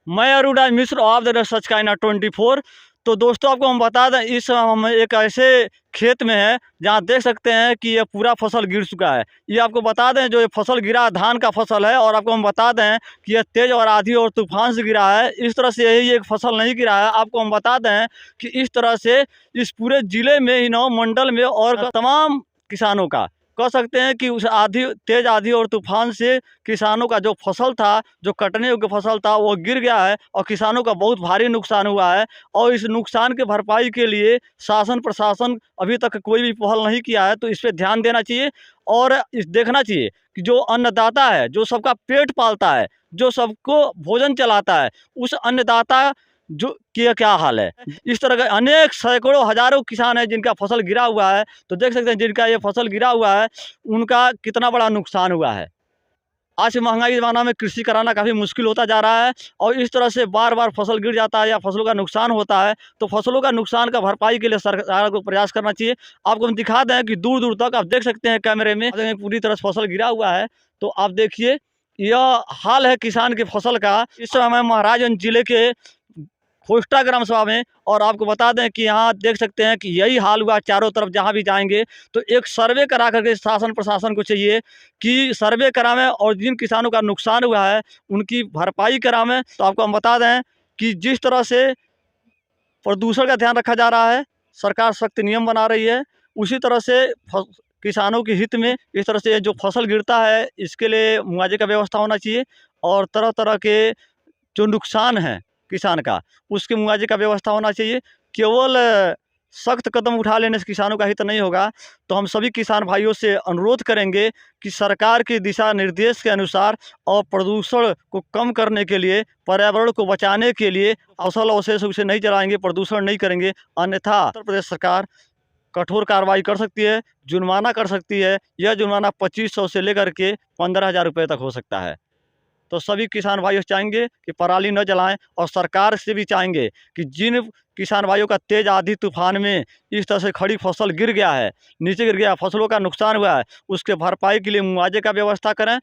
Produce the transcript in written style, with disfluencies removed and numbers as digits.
मैं अरुणराज मिश्र of the such काइना 24। तो दोस्तों आपको हम बता दें, इस समय हम एक ऐसे खेत में है जहां देख सकते हैं कि ये पूरा फसल गिर चुका है। ये आपको बता दें, जो ये फसल गिरा है धान का फसल है, और आपको हम बता दें कि ये तेज और आंधी और तूफान से गिरा है। इस तरह से यही एक फसल नहीं गिरा है। आपको हम बता दें कि इस तरह से इस पूरे जिले में ही नौ मंडल में और तमाम किसानों का कह सकते हैं कि उस तेज आंधी और तूफान से किसानों का जो फसल था, जो कटने योग्य फसल था, वो गिर गया है और किसानों का बहुत भारी नुकसान हुआ है। और इस नुकसान के भरपाई के लिए शासन प्रशासन अभी तक कोई भी पहल नहीं किया है। तो इस पे ध्यान देना चाहिए और इस देखना चाहिए कि जो अन्नदाता है, जो सबका पेट पालता है, जो सबको भोजन चलाता है, उस अन्नदाता जो की क्या हाल है। इस तरह के अनेक सैकड़ों हजारों किसान हैं जिनका फसल गिरा हुआ है। तो देख सकते हैं जिनका ये फसल गिरा हुआ है, उनका कितना बड़ा नुकसान हुआ है। आज के महंगाई के ज़माना में कृषि कराना काफ़ी मुश्किल होता जा रहा है, और इस तरह से बार-बार फसल गिर जाता है या फसलों का नुकसान होता है, तो फसलों का नुकसान का भरपाई के लिए सरकार को प्रयास करना चाहिए। आपको हम दिखा दें कि दूर-दूर तक आप देख सकते हैं कैमरे में, पूरी तरह से फसल गिरा हुआ है। तो आप देखिए, यह हाल है किसान की फसल का। इस समय मैं महाराजगंज जिले के खोस्टा ग्राम सभा में, और आपको बता दें कि यहाँ देख सकते हैं कि यही हाल हुआ चारों तरफ जहाँ भी जाएँगे। तो एक सर्वे करा करके शासन प्रशासन को चाहिए कि सर्वे करावें और जिन किसानों का नुकसान हुआ है उनकी भरपाई करावें। तो आपको हम बता दें कि जिस तरह से प्रदूषण का ध्यान रखा जा रहा है, सरकार सख्त नियम बना रही है, उसी तरह से किसानों के हित में इस तरह से जो फसल गिरता है इसके लिए मुआवजे का व्यवस्था होना चाहिए, और तरह तरह के जो नुकसान है किसान का, उसके मुआवजे का व्यवस्था होना चाहिए। केवल सख्त कदम उठा लेने से किसानों का हित नहीं होगा। तो हम सभी किसान भाइयों से अनुरोध करेंगे कि सरकार के दिशा निर्देश के अनुसार और प्रदूषण को कम करने के लिए, पर्यावरण को बचाने के लिए फसल अवशेष उसे नहीं जलाएंगे, प्रदूषण नहीं करेंगे, अन्यथा उत्तर प्रदेश सरकार कठोर कार्रवाई कर सकती है, जुर्माना कर सकती है। यह जुर्माना 2500 से लेकर के 15,000 रुपये तक हो सकता है। तो सभी किसान भाइयों से चाहेंगे कि पराली न जलाएं, और सरकार से भी चाहेंगे कि जिन किसान भाइयों का तेज आंधी तूफान में इस तरह से खड़ी फसल गिर गया है, नीचे गिर गया, फसलों का नुकसान हुआ है, उसके भरपाई के लिए मुआवजे का व्यवस्था करें।